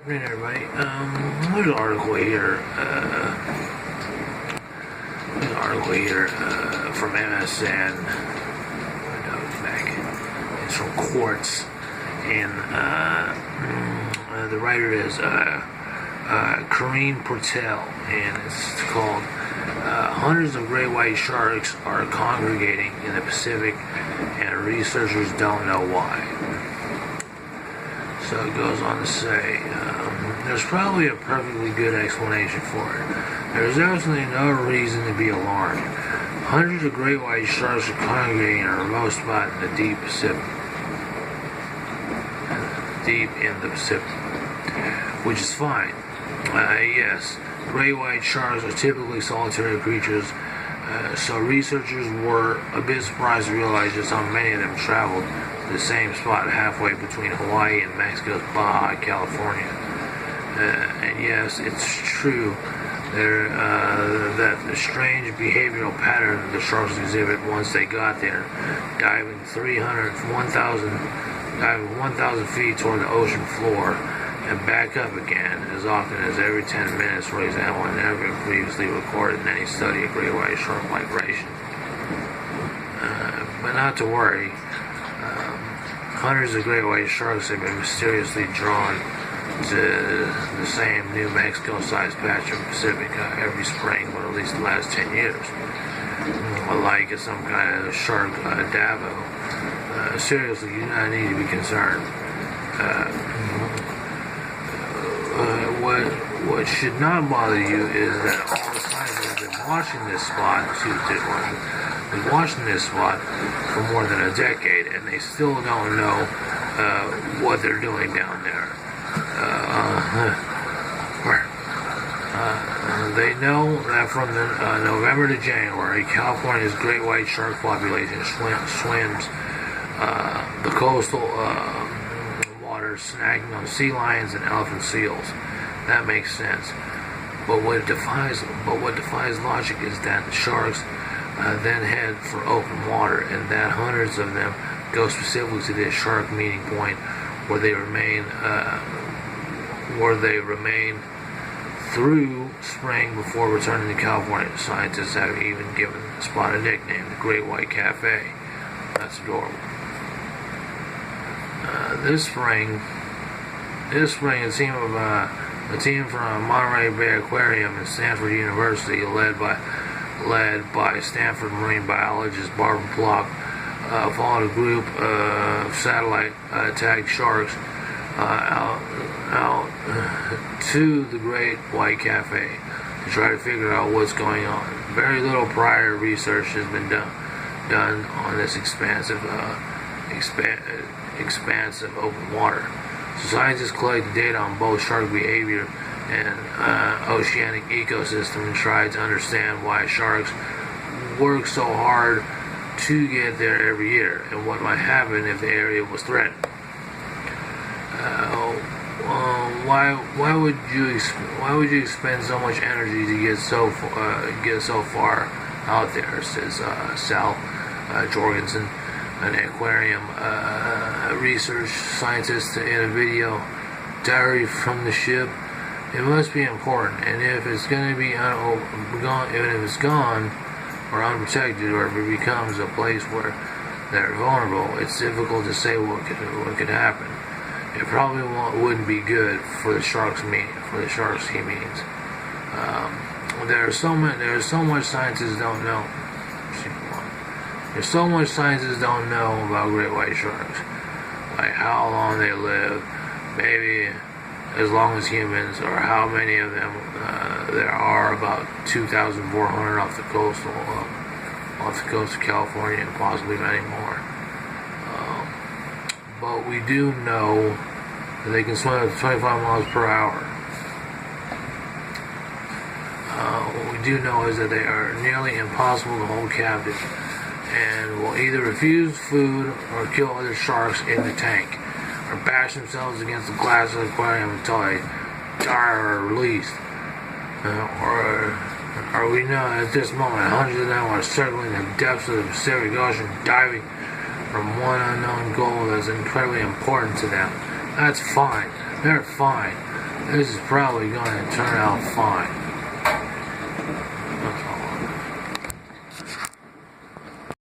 Hey everybody, there's an article here, from MSN, it's from Quartz, and the writer is Karine Portel, and it's called Hundreds of Great White Sharks Are Congregating in the Pacific, and Researchers Don't Know Why. So it goes on to say, there's probably a perfectly good explanation for it. There's absolutely no reason to be alarmed. Hundreds of great white sharks are congregating in a remote spot in the deep in the Pacific, which is fine. Yes, great white sharks are typically solitary creatures, so researchers were a bit surprised to realize just how many of them traveled the same spot halfway between Hawaii and Mexico's Baja California. And yes, it's true that the strange behavioral pattern the sharks exhibit once they got there, diving 1,000 feet toward the ocean floor and back up again as often as every 10 minutes, for example, had never been previously recorded in any study of great white shark migration. But not to worry. Hundreds of great white sharks have been mysteriously drawn to the same New Mexico-sized patch of the Pacific every spring for at least the last 10 years. Like some kind of shark Davo. Seriously, you do not need to be concerned. What should not bother you is that all the scientists have been watching this spot, for more than a decade, and they still don't know what they're doing down there. They know that from November to January, California's great white shark population swims the coastal waters, snagging on sea lions and elephant seals. That makes sense. But what defies logic is that the sharks then head for open water, and that hundreds of them go specifically to this shark meeting point where they remain through spring before returning to California. Scientists have even given the spot a nickname, the Great White Cafe. That's adorable. This spring, a team from Monterey Bay Aquarium and Stanford University, led by Stanford marine biologist Barbara Plock, followed a group of satellite-tagged sharks out to the Great White Cafe to try to figure out what's going on. Very little prior research has been done on this expansive open water. So scientists collect data on both shark behavior and oceanic ecosystem and try to understand why sharks work so hard to get there every year and what might happen if the area was threatened. Why would you expend so much energy to get so far out there? Says Sal Jorgensen, an aquarium research scientist, in a video diary from the ship. It must be important, and if it's going to be if it's gone or unprotected, or if it becomes a place where they're vulnerable, it's difficult to say what could happen. It probably wouldn't be good for the sharks he means. There's so much scientists don't know. There's so much scientists don't know about great white sharks, like how long they live, maybe as long as humans, or how many of them there are, about 2,400 off the coast of California, and possibly many more. But we do know that they can swim at 25 miles per hour. What we do know is that they are nearly impossible to hold captive, and will either refuse food or kill other sharks in the tank, or bash themselves against the glass of the aquarium until they die or are released. Or we know at this moment hundreds of them are circling the depths of the Pacific Ocean, diving from one unknown goal that's incredibly important to them. That's fine. They're fine. This is probably going to turn out fine.